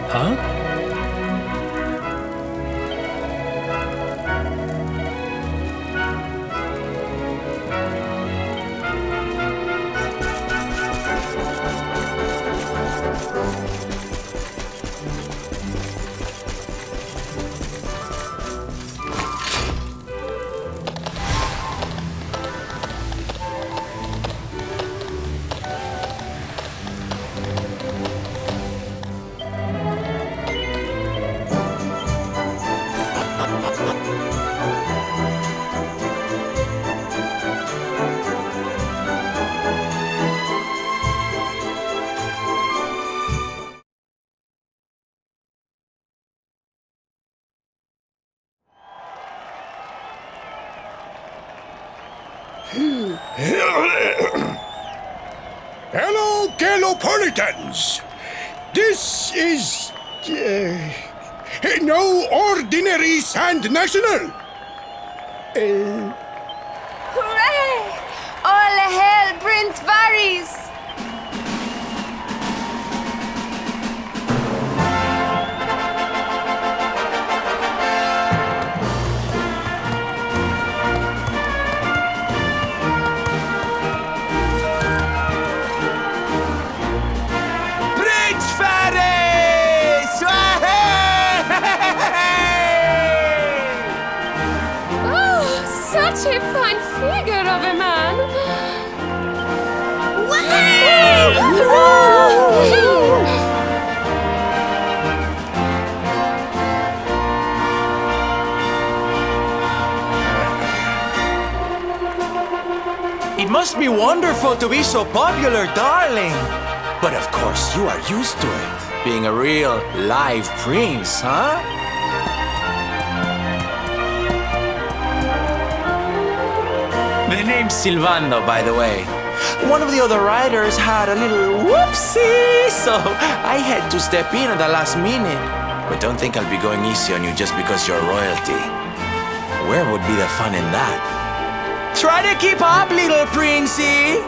Huh? Hello, Galopolitans! This is... no ordinary Sand National! Hooray! All hail Prince Varys! Prince Varys! Oh, such a fine figure of a man! It must be wonderful to be so popular, darling. But of course, you are used to it. Being a real live prince, huh? The name's Silvando, by the way. One of the other riders had a little whoopsie, so I had to step in at the last minute. But don't think I'll be going easy on you just because you're royalty. Where would be the fun in that? Try to keep up, little princey!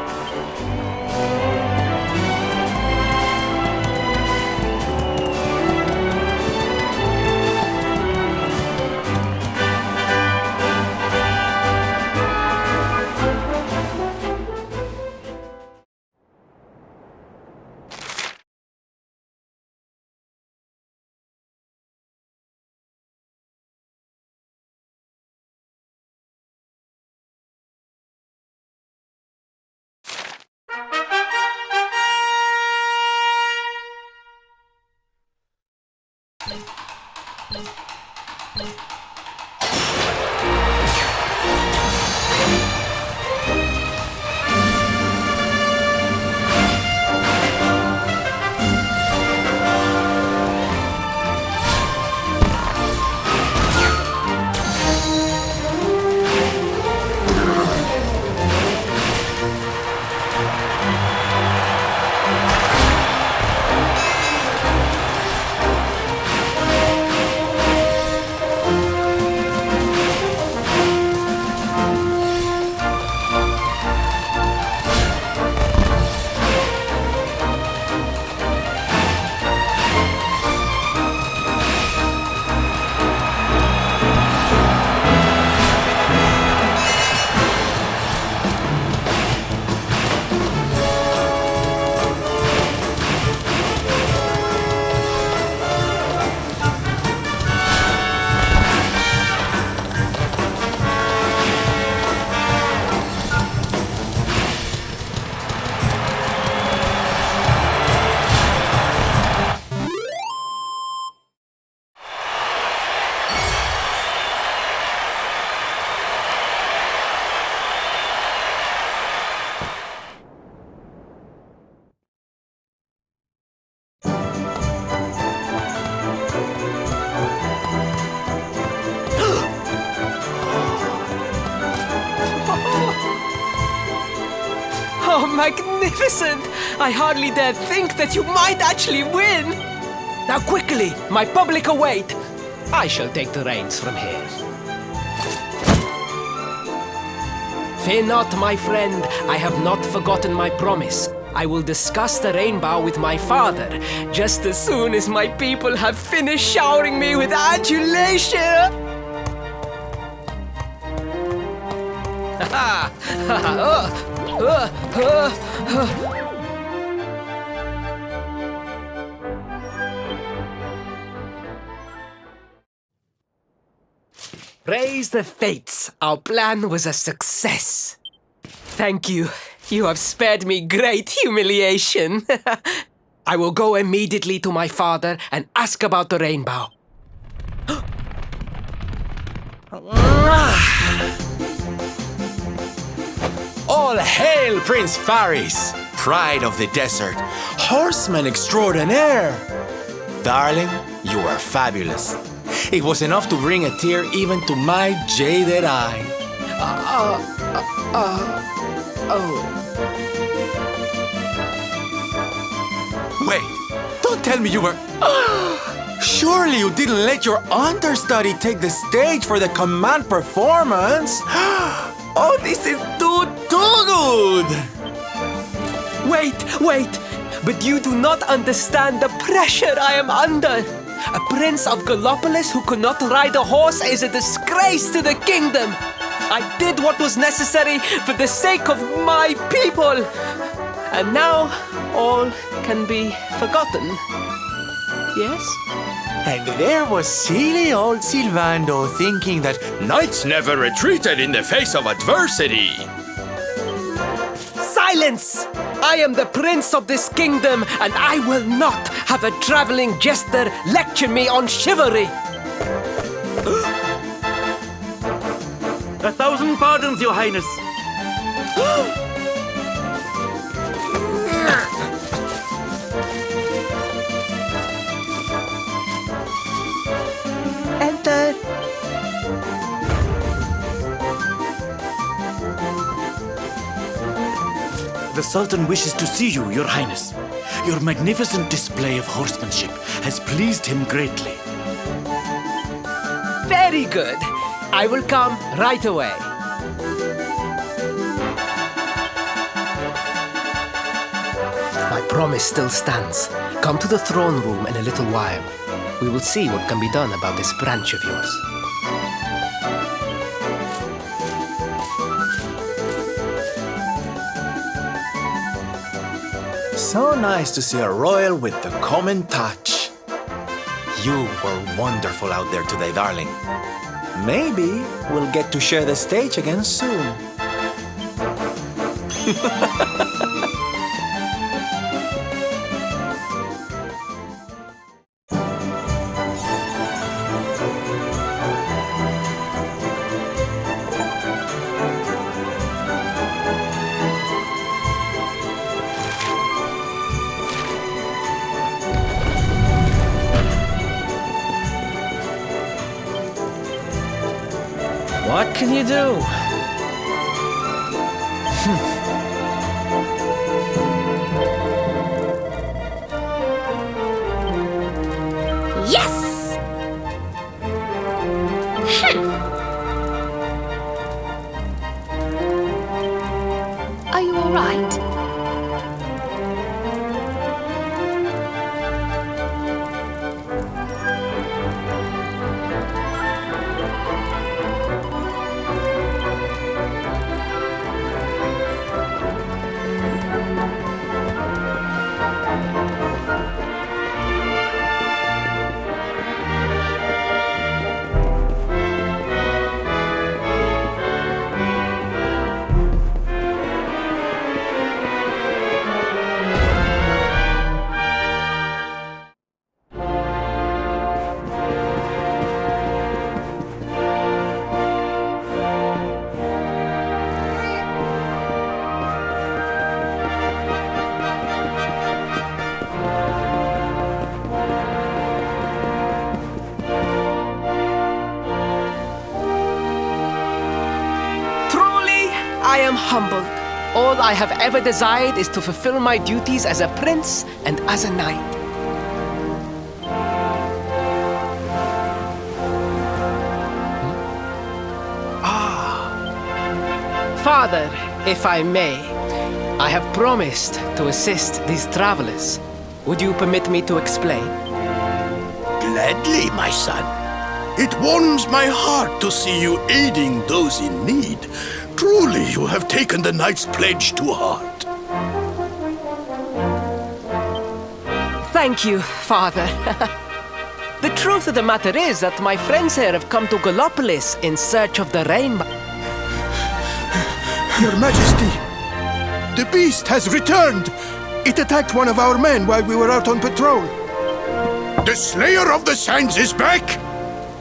magnificent! I hardly dare think that you might actually win! Now quickly, my public await! I shall take the reins from here. Fear not, my friend. I have not forgotten my promise. I will discuss the rainbow with my father just as soon as my people have finished showering me with adulation. Praise the fates. Our plan was a success. Thank you. You have spared me great humiliation. I will go immediately to my father and ask about the rainbow. All hail Prince Faris, pride of the desert, horseman extraordinaire. Darling, you are fabulous. It was enough to bring a tear even to my jaded eye. Wait, don't tell me you were... Surely you didn't let your understudy take the stage for the command performance? Oh, this is too good! Wait! But you do not understand the pressure I am under. A prince of Gallopolis who could not ride a horse is a disgrace to the kingdom. I did what was necessary for the sake of my people. And now all can be forgotten. Yes? And there was silly old Silvando thinking that knights never retreated in the face of adversity. Silence! I am the prince of this kingdom, and I will not have a traveling jester lecture me on chivalry. 1,000 pardons, Your Highness. Enter. The Sultan wishes to see you, Your Highness. Your magnificent display of horsemanship has pleased him greatly. Very good. I will come right away. My promise still stands. Come to the throne room in a little while. We will see what can be done about this branch of yours. So nice to see a royal with the common touch. You were wonderful out there today, darling. Maybe we'll get to share the stage again soon. What can you do? Yes! Are you all right? I am humbled. all I have ever desired is to fulfill my duties as a prince and as a knight. Father, if I may, I have promised to assist these travelers. Would you permit me to explain? Gladly, my son. It warms my heart to see you aiding those in need. Truly, you have taken the knight's pledge to heart. Thank you, Father. The truth of the matter is that my friends here have come to Gallopolis in search of the rainbow. Your Majesty, the beast has returned. It attacked one of our men while we were out on patrol. The Slayer of the Sands is back?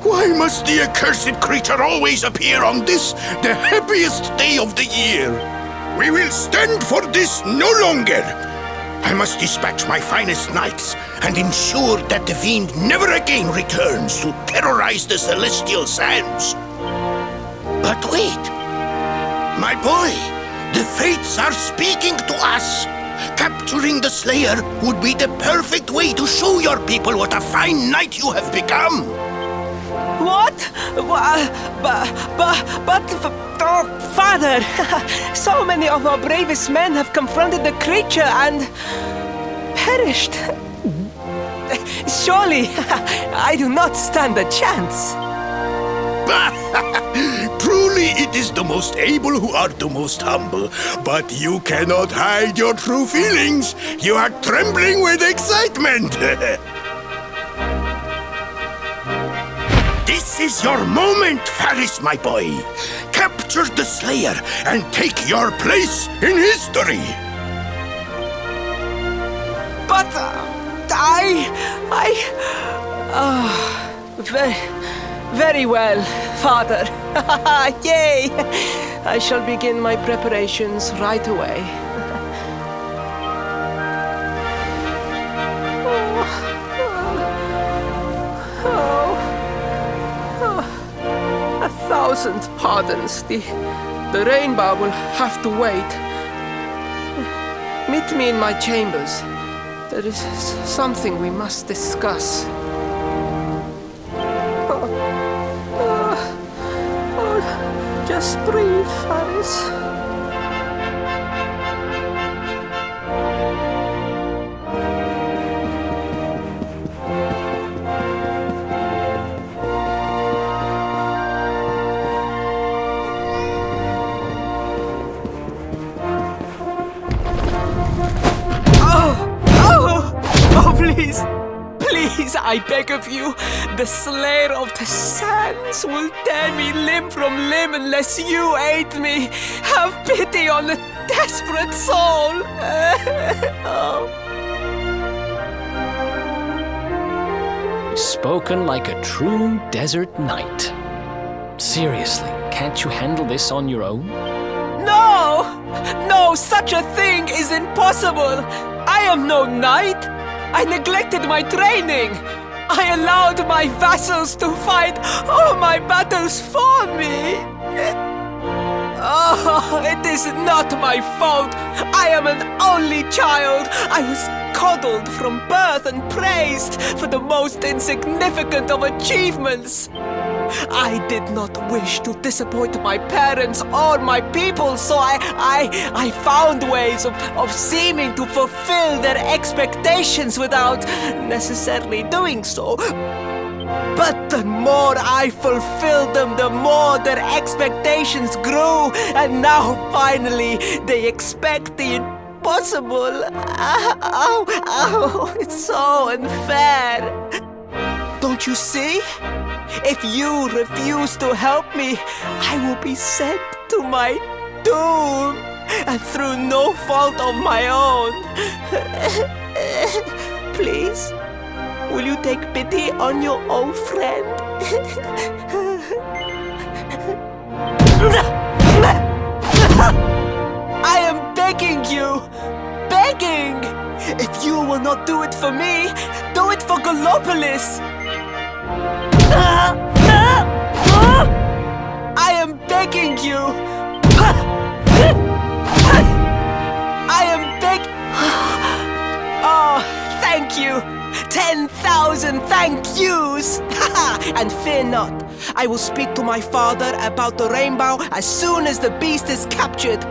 Why must the accursed creature always appear on this, the happiest day of the year? We will stand for this no longer. I must dispatch my finest knights and ensure that the fiend never again returns to terrorize the celestial sands. But wait, my boy, the fates are speaking to us. Capturing the Slayer would be the perfect way to show your people what a fine knight you have become. What? Father, so many of our bravest men have confronted the creature and perished. Surely, I do not stand a chance. Truly, it is the most able who are the most humble. But you cannot hide your true feelings. You are trembling with excitement. This is your moment, Faris, my boy. Capture the Slayer and take your place in history. But very well, Father. Yay! I shall begin my preparations right away. A thousand pardons. The rainbow will have to wait. Meet me in my chambers. There is something we must discuss. Just breathe, Faris. Oh, please. Please, I beg of you, the Slayer of the Sands will tear me limb from limb unless you aid me. Have pity on a desperate soul. Spoken like a true desert knight. Seriously, can't you handle this on your own? No, such a thing is impossible. I am no knight. I neglected my training. I allowed my vassals to fight all my battles for me. Oh, it is not my fault. I am an only child. I was coddled from birth and praised for the most insignificant of achievements. I did not wish to disappoint my parents or my people, so I found ways of seeming to fulfill their expectations without necessarily doing so. But the more I fulfilled them, the more their expectations grew, and now finally they expect the impossible. Oh, it's so unfair. Don't you see? If you refuse to help me, I will be sent to my doom, and through no fault of my own. Please, will you take pity on your old friend? I am begging you, begging! If you will not do it for me, do it for Gallopolis! I am begging you! you. 10,000 thank yous! And fear not, I will speak to my father about the rainbow as soon as the beast is captured.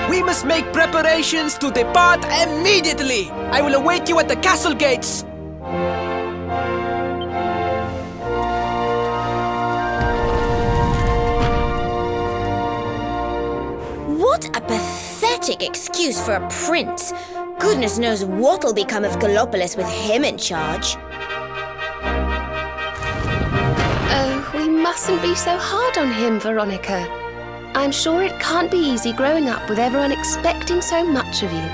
We must make preparations to depart immediately. I will await you at the castle gates. What a pathetic excuse for a prince. Goodness knows what'll become of Gallopolis with him in charge. Oh, we mustn't be so hard on him, Veronica. I'm sure it can't be easy growing up with everyone expecting so much of you.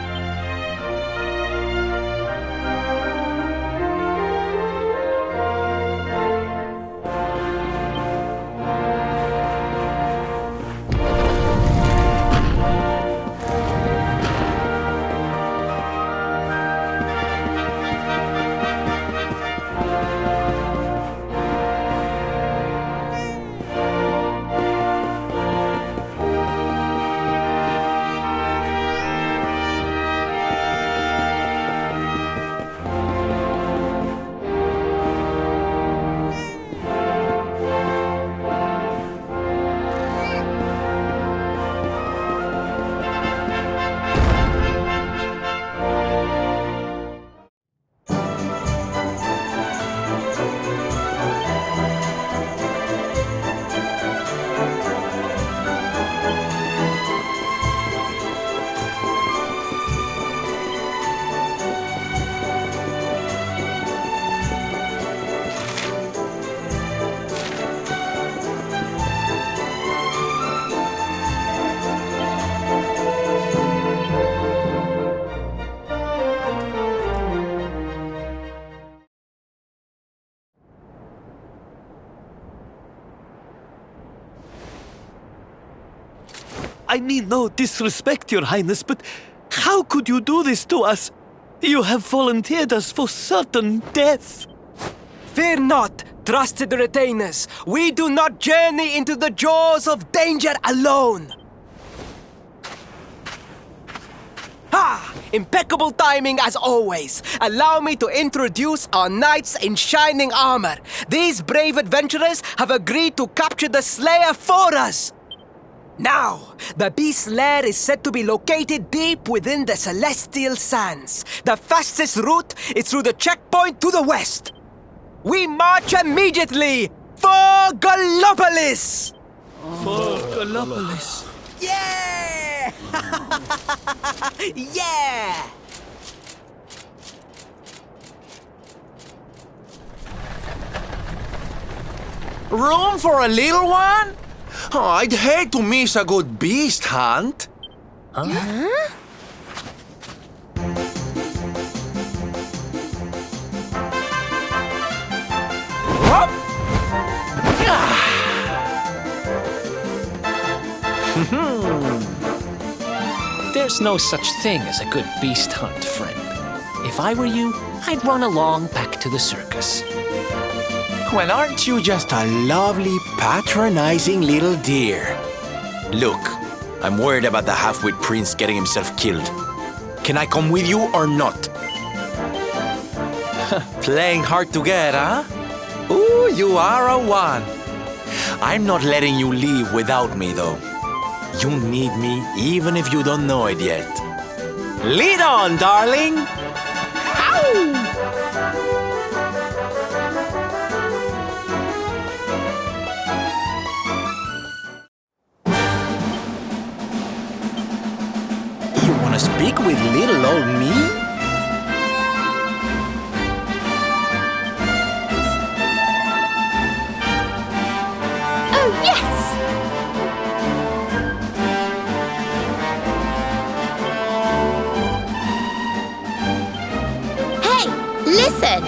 I mean no disrespect, Your Highness, but how could you do this to us? You have volunteered us for certain death. Fear not, trusted retainers. We do not journey into the jaws of danger alone. Ha! Impeccable timing as always. Allow me to introduce our knights in shining armor. These brave adventurers have agreed to capture the Slayer for us. Now, the beast's lair is said to be located deep within the Celestial Sands. The fastest route is through the checkpoint to the west. We march immediately for Gallopolis! For Gallopolis. Yeah! Yeah! Room for a little one? Oh, I'd hate to miss a good beast hunt. Whoop! There's no such thing as a good beast hunt, friend. If I were you, I'd run along back to the circus. Well, aren't you just a lovely, patronizing little dear? Look, I'm worried about the half-wit prince getting himself killed. Can I come with you or not? Playing hard to get, huh? Ooh, you are a one. I'm not letting you leave without me, though. You need me even if you don't know it yet. Lead on, darling! Ow! You wanna speak with little old me? Oh, yes! Hey, listen!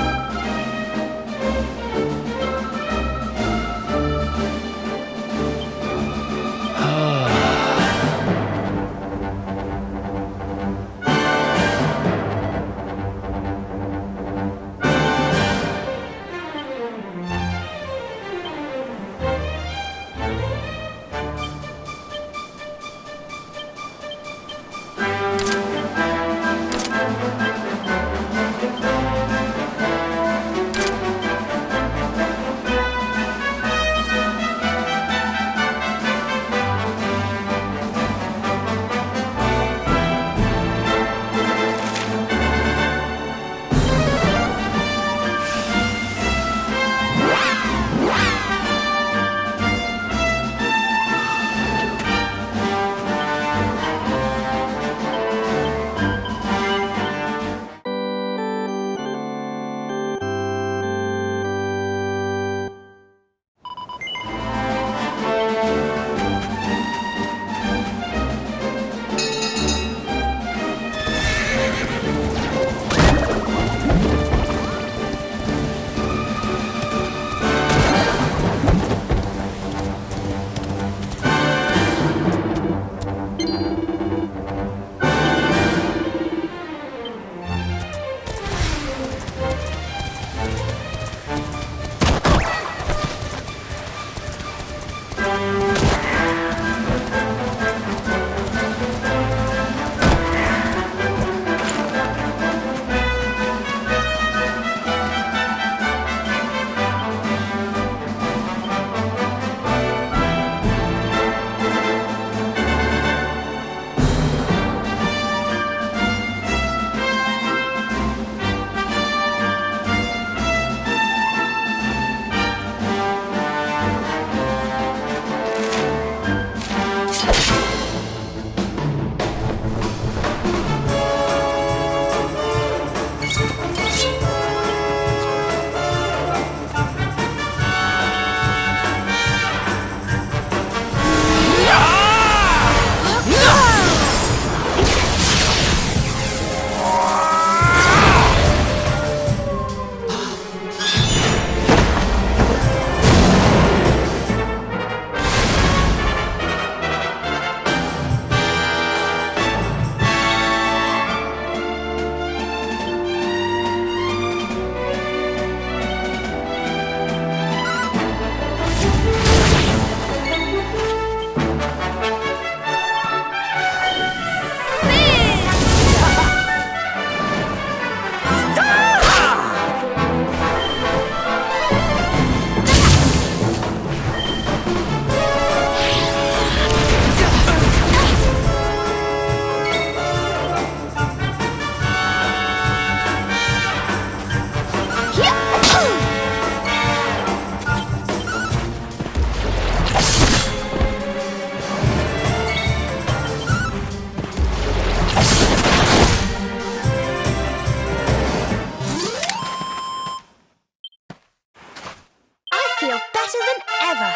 feel better than ever.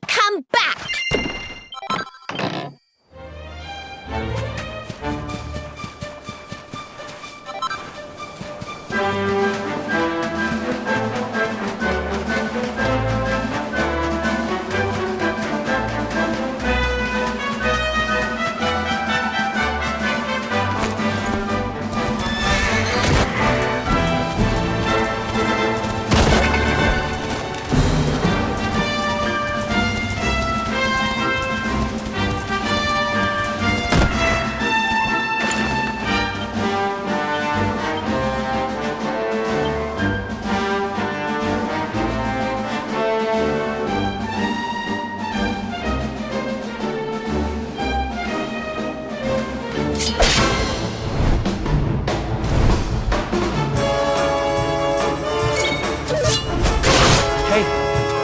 Come back!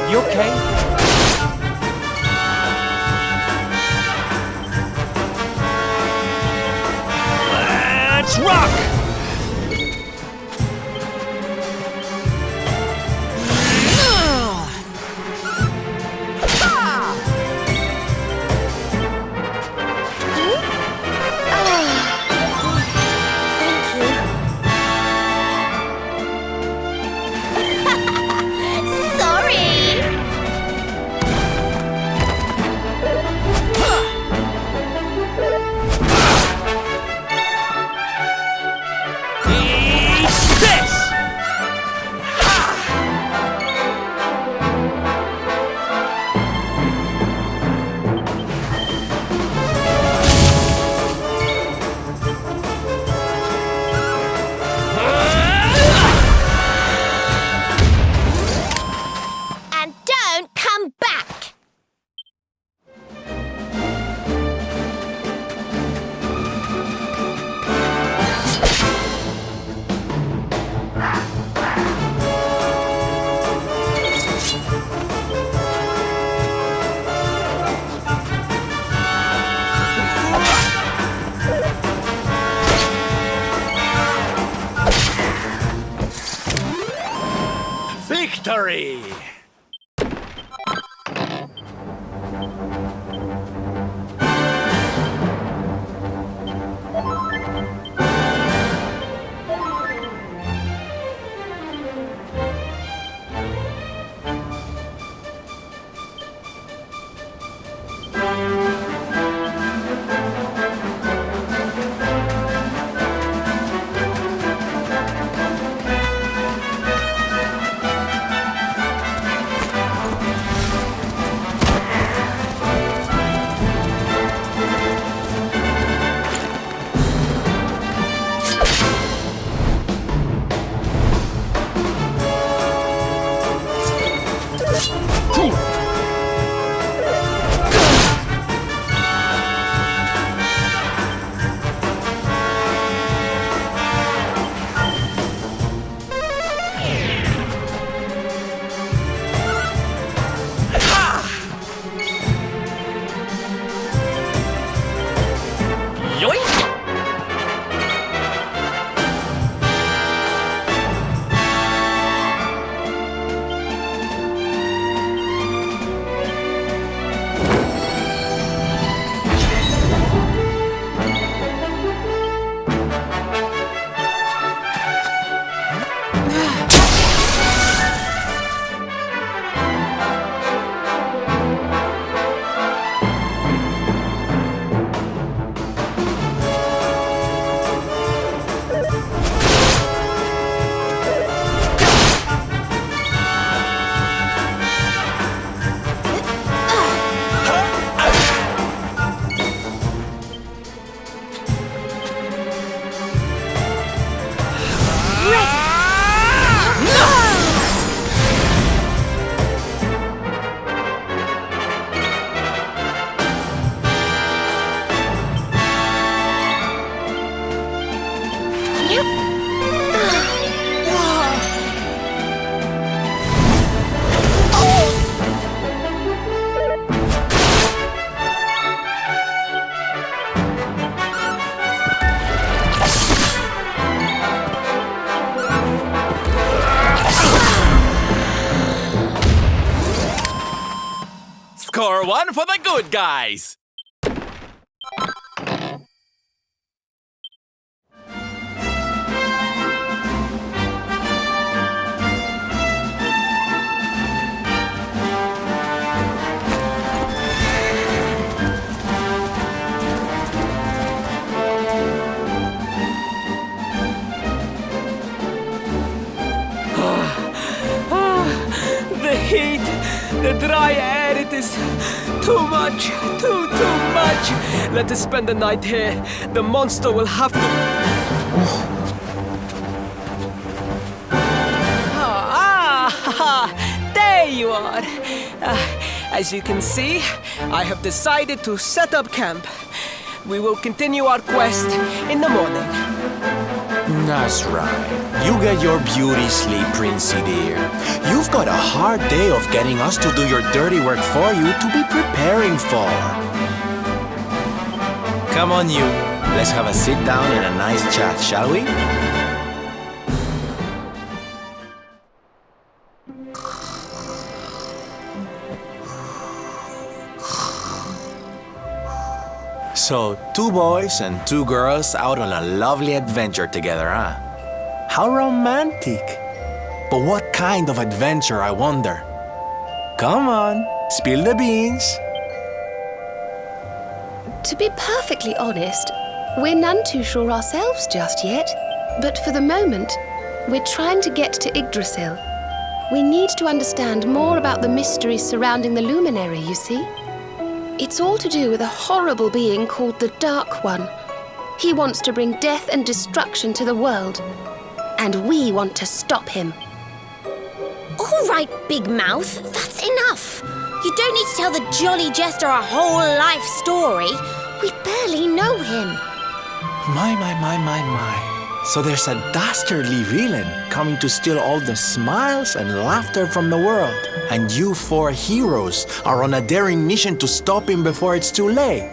You okay? Let's rock! Victory! time for the good guys! The heat, the dry air, it is too much, too much. Let us spend the night here. The monster will have to... There you are. As you can see, I have decided to set up camp. We will continue our quest in the morning. That's right. You get your beauty sleep, Princey dear. You've got a hard day of getting us to do your dirty work for you to be preparing for. Come on, you. Let's have a sit down and a nice chat, shall we? So, 2 boys and 2 girls out on a lovely adventure together, huh? How romantic! But what kind of adventure, I wonder? Come on, spill the beans. To be perfectly honest, we're none too sure ourselves just yet. But for the moment, we're trying to get to Yggdrasil. We need to understand more about the mysteries surrounding the luminary, you see. It's all to do with a horrible being called the Dark One. He wants to bring death and destruction to the world. And we want to stop him. All right, Big Mouth, that's enough. You don't need to tell the Jolly Jester our whole life story. We barely know him. My. So there's a dastardly villain coming to steal all the smiles and laughter from the world. And you 4 heroes are on a daring mission to stop him before it's too late.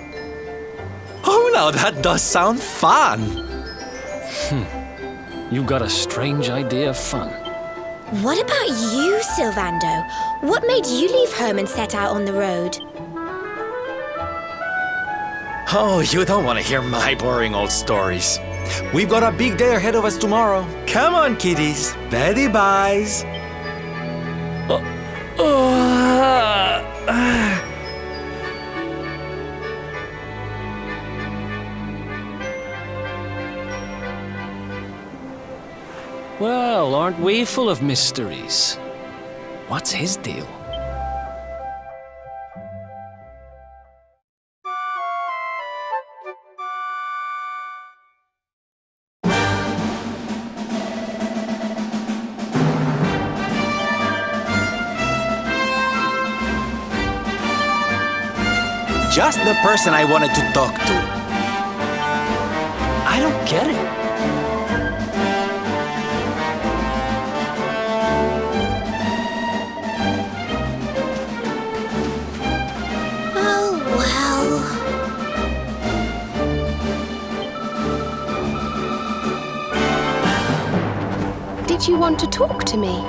Oh, now that does sound fun. You got a strange idea of fun. What about you, Sylvando? What made you leave home and set out on the road? Oh, you don't want to hear my boring old stories. We've got a big day ahead of us tomorrow. Come on, kiddies. Betty buys. Well, aren't we full of mysteries? What's his deal? Just the person I wanted to talk to. I don't get it. Oh, well. Did you want to talk to me?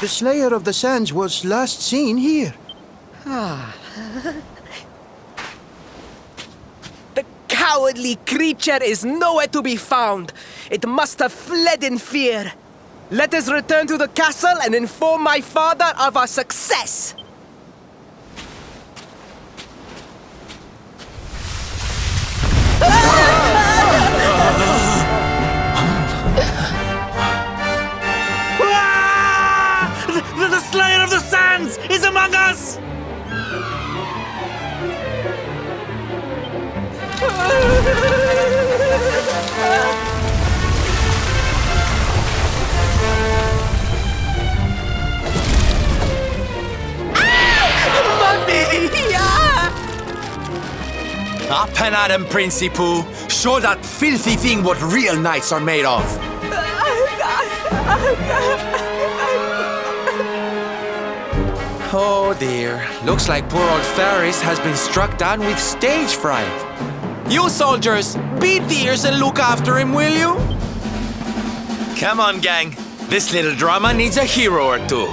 The Slayer of the Sands was last seen here. The cowardly creature is nowhere to be found. It must have fled in fear. Let us return to the castle and inform my father of our success. The Slayer of the Sands is among us! Up and at him, Principoo. Show that filthy thing what real knights are made of. Oh dear. Looks like poor old Ferris has been struck down with stage fright. You soldiers, beat the ears and look after him, will you? Come on, gang. This little drama needs a hero or two.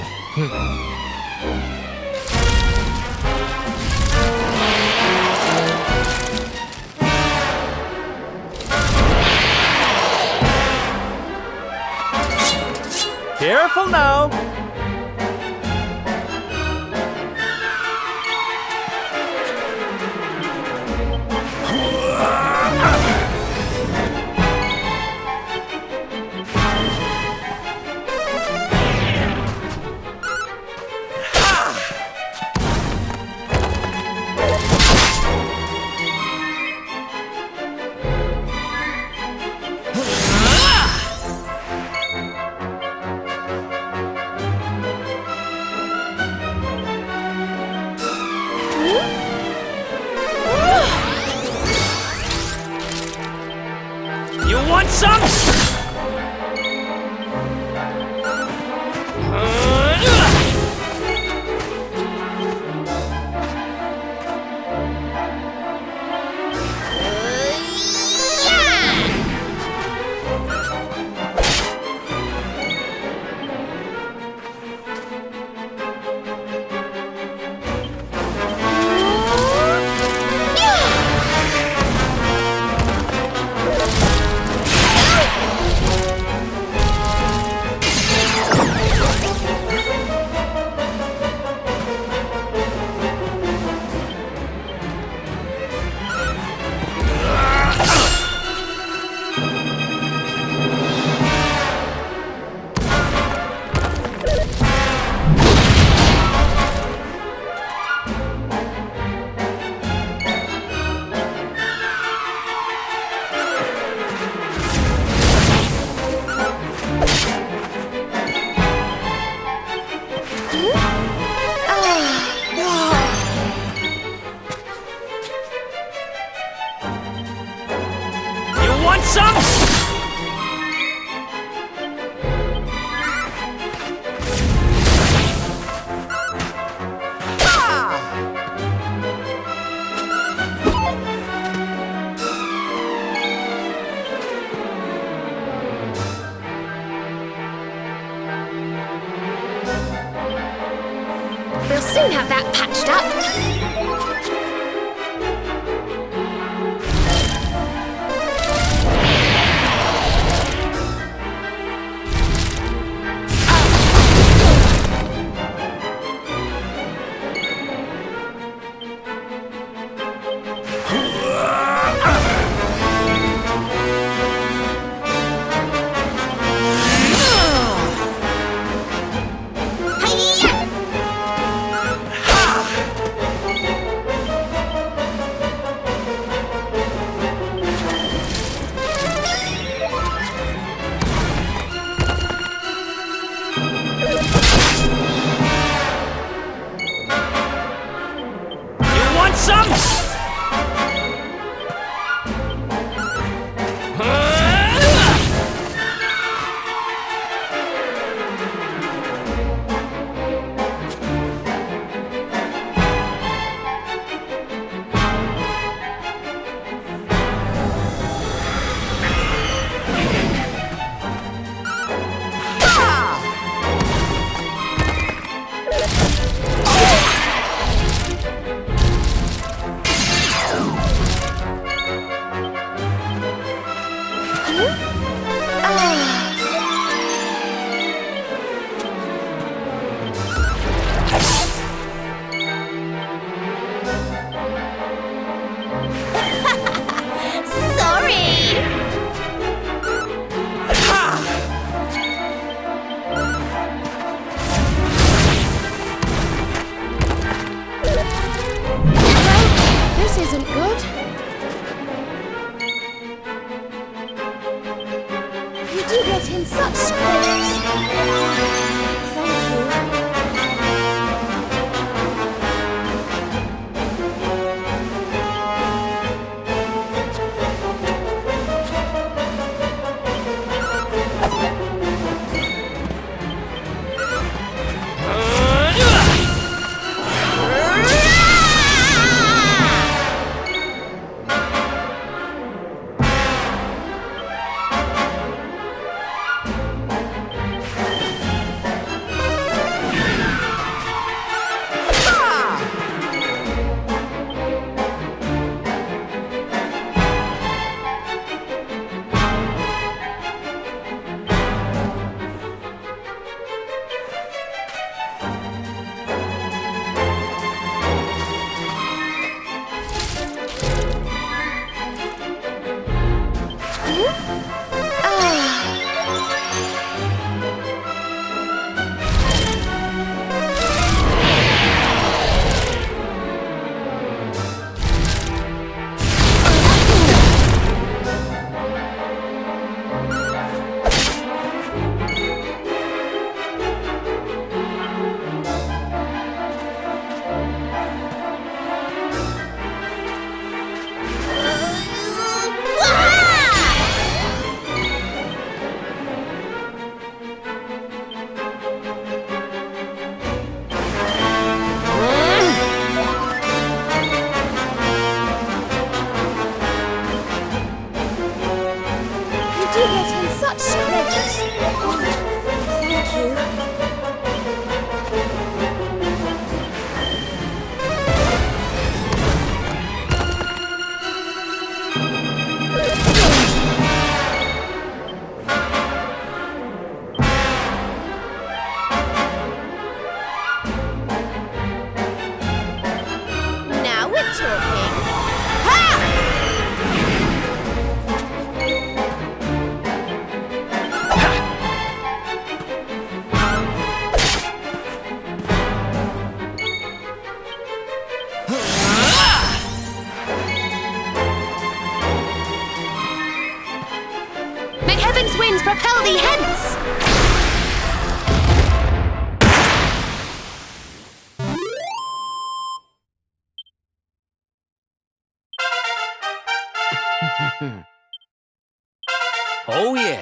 Careful now. You want some? Want some? We'll soon have that patched up. Some? This isn't good. You do get in such scrapes. Thank you. You do get in such scrapes. Thank you. Now we're talking. Ha! May heaven's winds propel thee hence! Oh, yeah.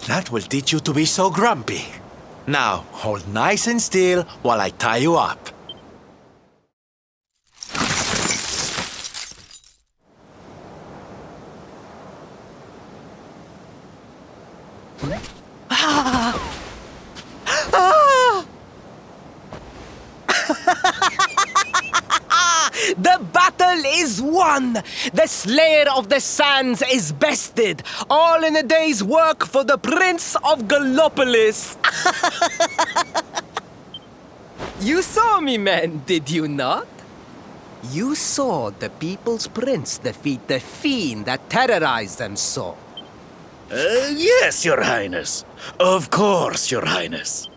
That will teach you to be so grumpy. Now, hold nice and still while I tie you up. The battle is won! The Slayer of the Sands is bested! All in a day's work for the Prince of Gallopolis! You saw me, men, did you not? You saw the People's Prince defeat the fiend that terrorized them so. Yes, Your Highness. Of course, Your Highness.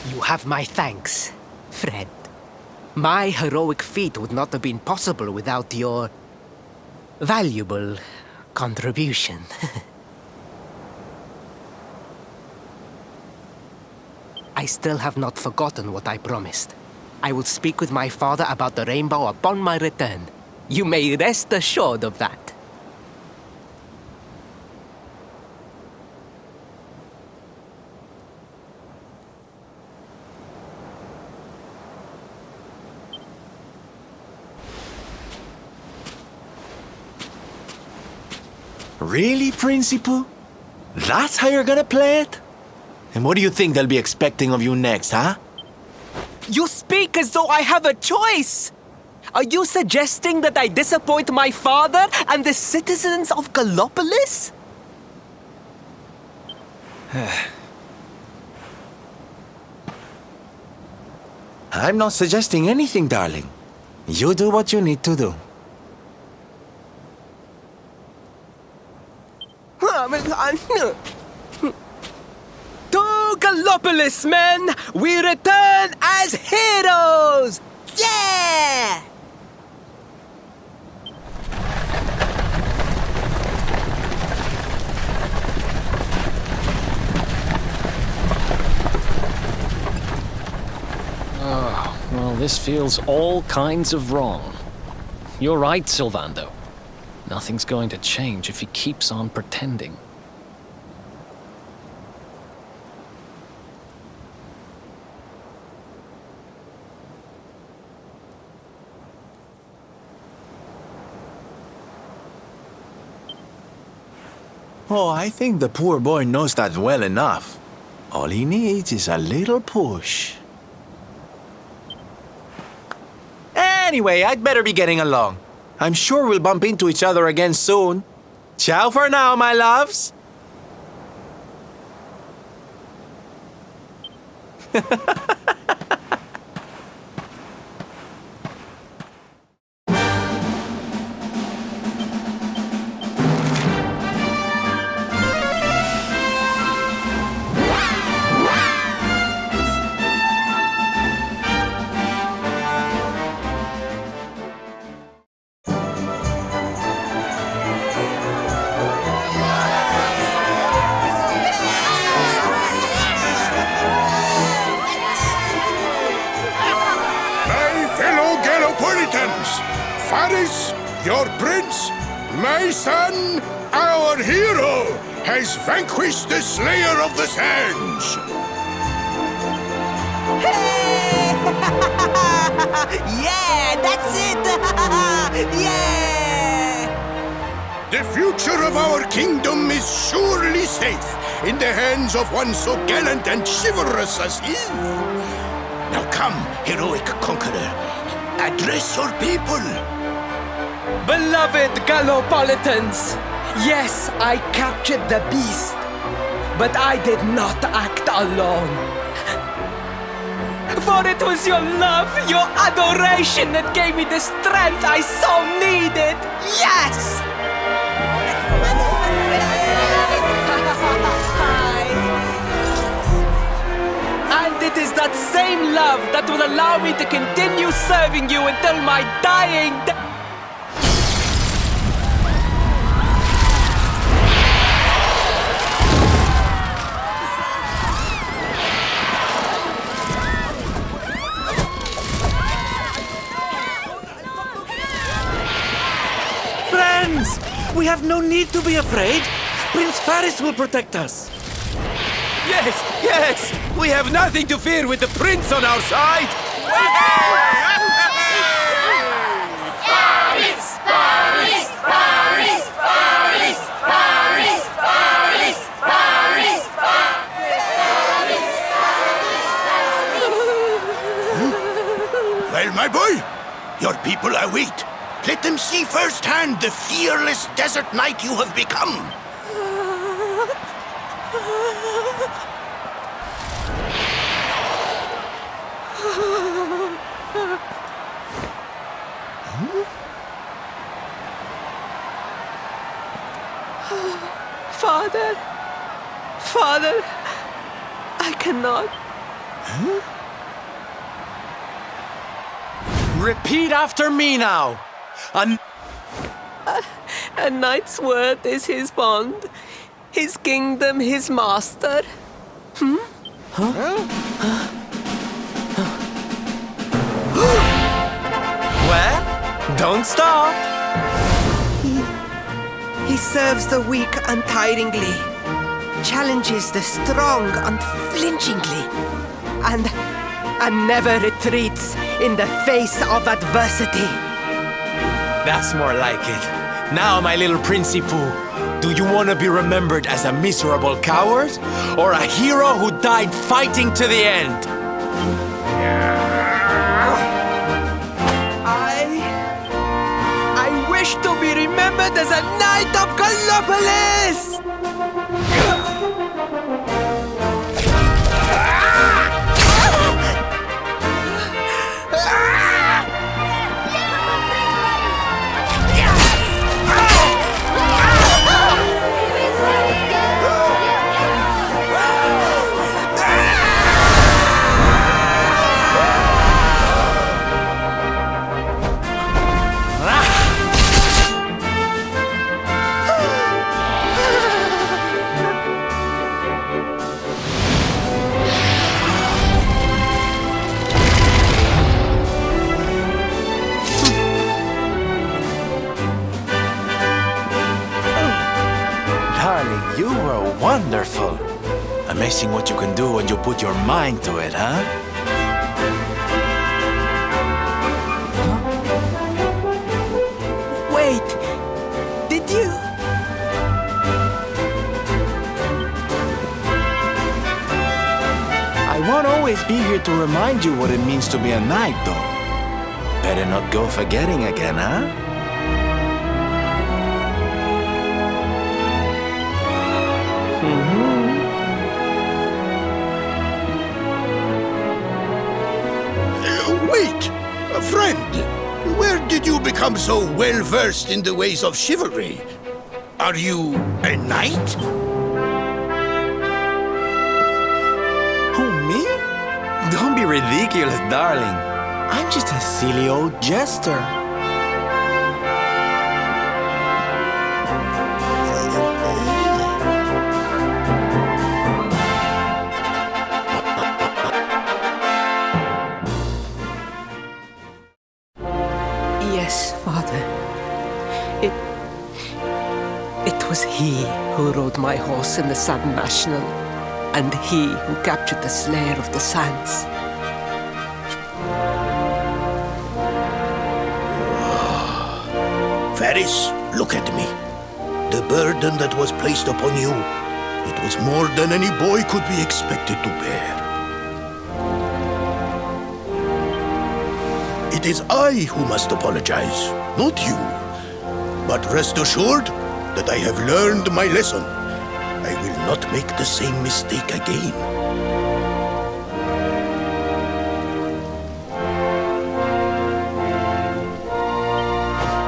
You have my thanks, friend. My heroic feat would not have been possible without your valuable contribution. I still have not forgotten what I promised. I will speak with my father about the rainbow upon my return. You may rest assured of that. Really, Principal? That's how you're gonna play it? And what do you think they'll be expecting of you next, huh? You speak as though I have a choice! Are you suggesting that I disappoint my father and the citizens of Gallopolis? I'm not suggesting anything, darling. You do what you need to do. To Gallopolis, men! We return as heroes! Yeah! Well, this feels all kinds of wrong. You're right, Sylvando. Nothing's going to change if he keeps on pretending. Oh, I think the poor boy knows that well enough. All he needs is a little push. Anyway, I'd better be getting along. I'm sure we'll bump into each other again soon. Ciao for now, my loves. Faris, your prince, my son, our hero, has vanquished the Slayer of the Sands. Yeah, that's it! Yeah! The future of our kingdom is surely safe in the hands of one so gallant and chivalrous as you. Now come, heroic conqueror, address your people. Beloved Gallopolitans, yes, I captured the beast, but I did not act alone. For it was your love, your adoration that gave me the strength I so needed. Yes! And it is that same love that will allow me to continue serving you until my dying day. Friends, we have no need to be afraid. Prince Faris will protect us. Yes, yes! We have nothing to fear with the prince on our side! Faris! Faris! Faris! Faris! Faris! Faris! Faris! Well, my boy, your people await. Let them see firsthand the fearless desert knight you have become. Father, Father, I cannot. Repeat after me now. A knight's word is his bond, his kingdom his master. Well, don't stop. He serves the weak untiringly, challenges the strong unflinchingly, and never retreats in the face of adversity. That's more like it. Now, my little Princey Pooh, do you want to be remembered as a miserable coward or a hero who died fighting to the end? I wish to be remembered as a knight of Gallopolis! Darling, you were wonderful. Amazing what you can do when you put your mind to it, huh? Wait, did you? I won't always be here to remind you what it means to be a knight, though. Better not go forgetting again, huh? Wait! Friend, where did you become so well-versed in the ways of chivalry? Are you a knight? Who, me? Don't be ridiculous, darling. I'm just a silly old jester. Yes, Father. It was he who rode my horse in the Sun National, and he who captured the Slayer of the Sands. Faris, look at me. The burden that was placed upon you, it was more than any boy could be expected to bear. It is I who must apologize, not you. But rest assured that I have learned my lesson. I will not make the same mistake again.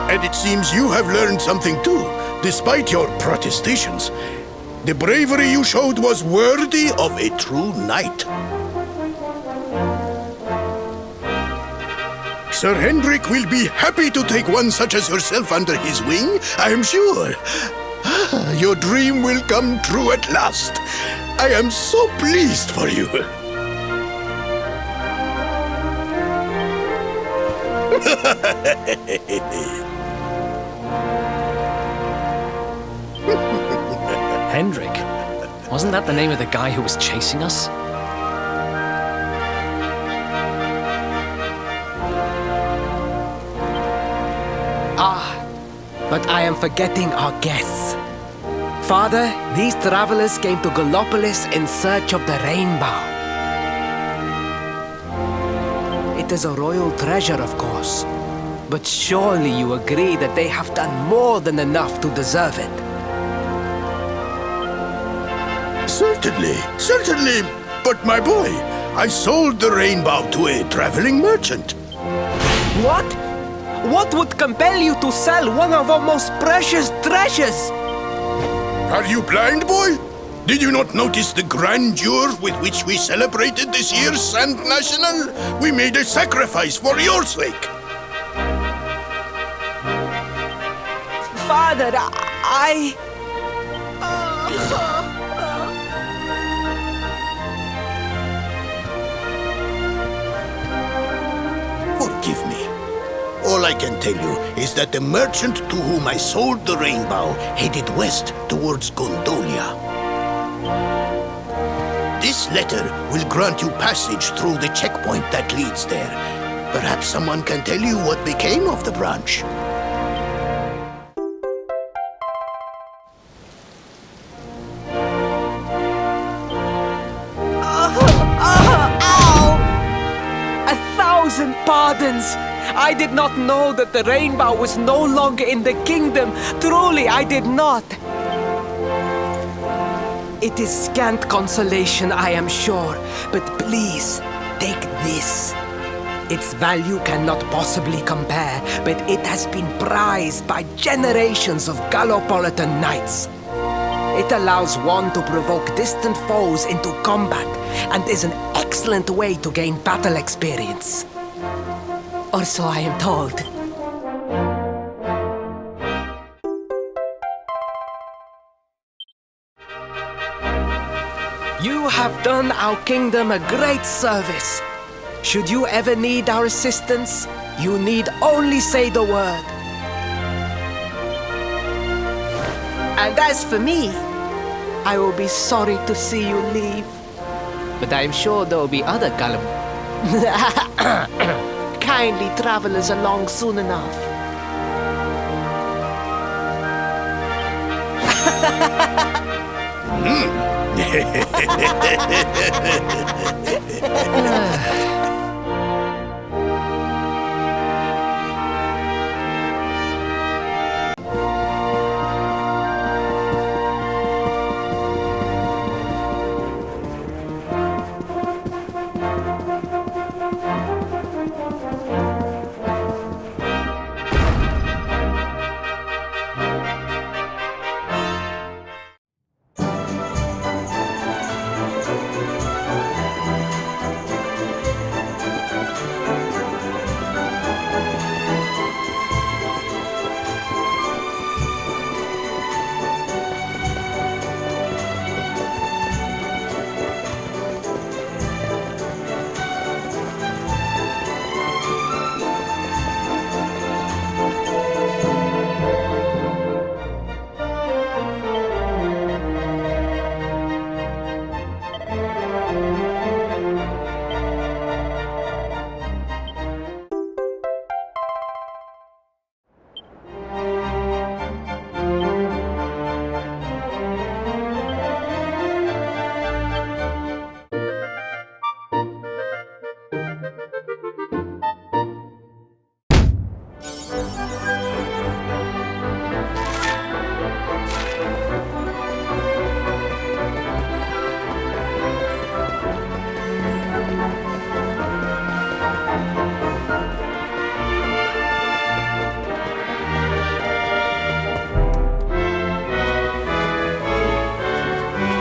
And it seems you have learned something too, despite your protestations. The bravery you showed was worthy of a true knight. Sir Hendrik will be happy to take one such as yourself under his wing, I am sure. Your dream will come true at last. I am so pleased for you. Hendrik? Wasn't that the name of the guy who was chasing us? But I am forgetting our guests. Father, these travelers came to Gallopolis in search of the rainbow. It is a royal treasure, of course. But surely you agree that they have done more than enough to deserve it. Certainly, certainly. But my boy, I sold the rainbow to a traveling merchant. What? What would compel you to sell one of our most precious treasures? Are you blind, boy? Did you not notice the grandeur with which we celebrated this year's Sand National? We made a sacrifice for your sake. Father, All I can tell you is that the merchant to whom I sold the rainbow headed west towards Gondolia. This letter will grant you passage through the checkpoint that leads there. Perhaps someone can tell you what became of the branch. A thousand pardons! I did not know that the rainbow was no longer in the kingdom. Truly, I did not. It is scant consolation, I am sure. But please, take this. Its value cannot possibly compare, but it has been prized by generations of Gallopolitan knights. It allows one to provoke distant foes into combat and is an excellent way to gain battle experience. Or so I am told. You have done our kingdom a great service. Should you ever need our assistance, you need only say the word. And as for me, I will be sorry to see you leave. But I am sure there will be other kindly travelers along soon enough.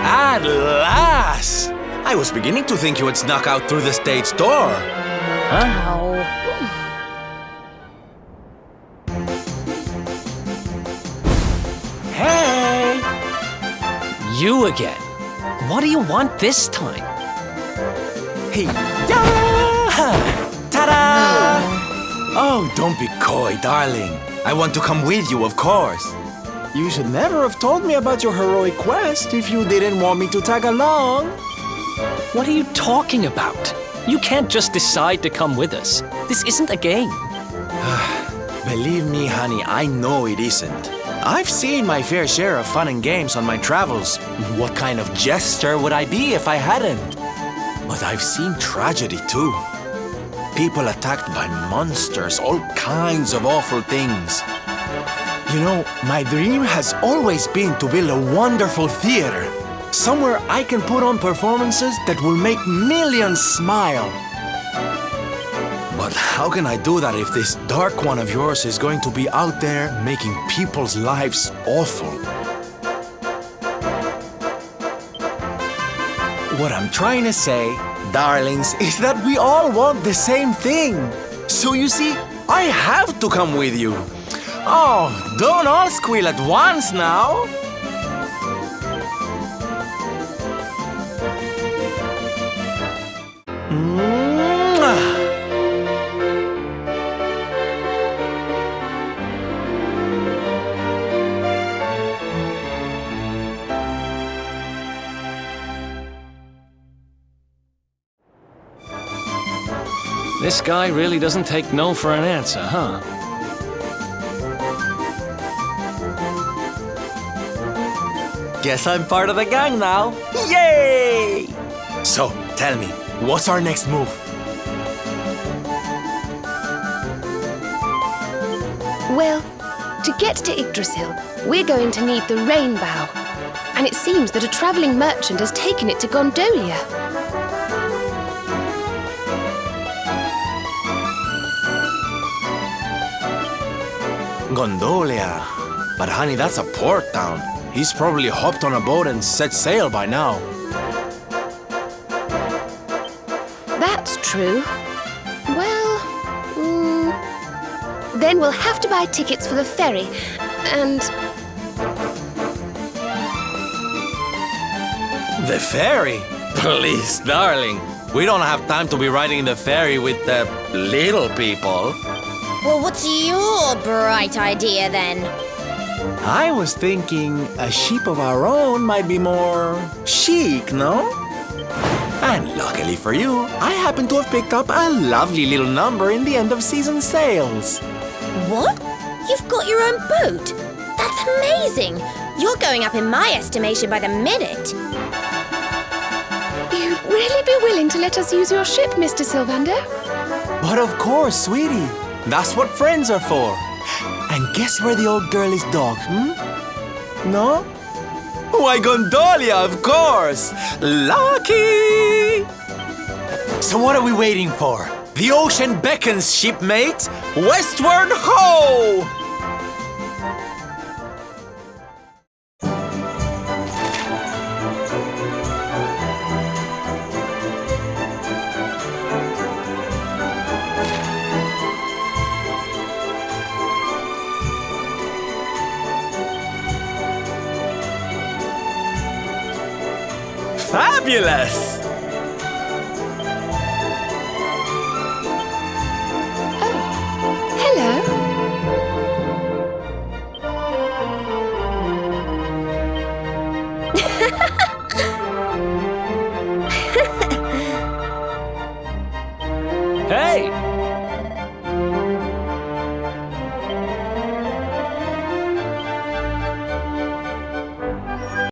At last! I was beginning to think you had snuck out through the stage door. Hey! You again. What do you want this time? Hey, yeah! Ta-da! Oh, don't be coy, darling. I want to come with you, of course. You should never have told me about your heroic quest if you didn't want me to tag along. What are you talking about? You can't just decide to come with us. This isn't a game. Believe me, honey, I know it isn't. I've seen my fair share of fun and games on my travels. What kind of jester would I be if I hadn't? But I've seen tragedy too. People attacked by monsters, all kinds of awful things. You know, my dream has always been to build a wonderful theater. Somewhere I can put on performances that will make millions smile. But how can I do that if this dark one of yours is going to be out there making people's lives awful? What I'm trying to say, darlings, is that we all want the same thing. So you see, I have to come with you. Oh, don't all squeal at once now. This guy really doesn't take no for an answer, huh? Guess I'm part of the gang now. Yay! So, tell me, what's our next move? Well, to get to Yggdrasil, we're going to need the rainbow. And it seems that a travelling merchant has taken it to Gondolia. Gondolia. But honey, that's a port town. He's probably hopped on a boat and set sail by now. That's true. Well, then we'll have to buy tickets for the ferry. And The ferry? Please, darling. We don't have time to be riding the ferry with the little people. Well, what's your bright idea then? I was thinking a ship of our own might be more chic, no? And luckily for you, I happen to have picked up a lovely little number in the end of season sales. What? You've got your own boat? That's amazing! You're going up in my estimation by the minute. you'd really be willing to let us use your ship, Mr. Sylvander? But of course, sweetie. That's what friends are for. And guess where the old girl is docked, No? Why, Gondolia, of course! Lucky! So what are we waiting for? The ocean beckons, shipmate! Westward ho! Fabulous!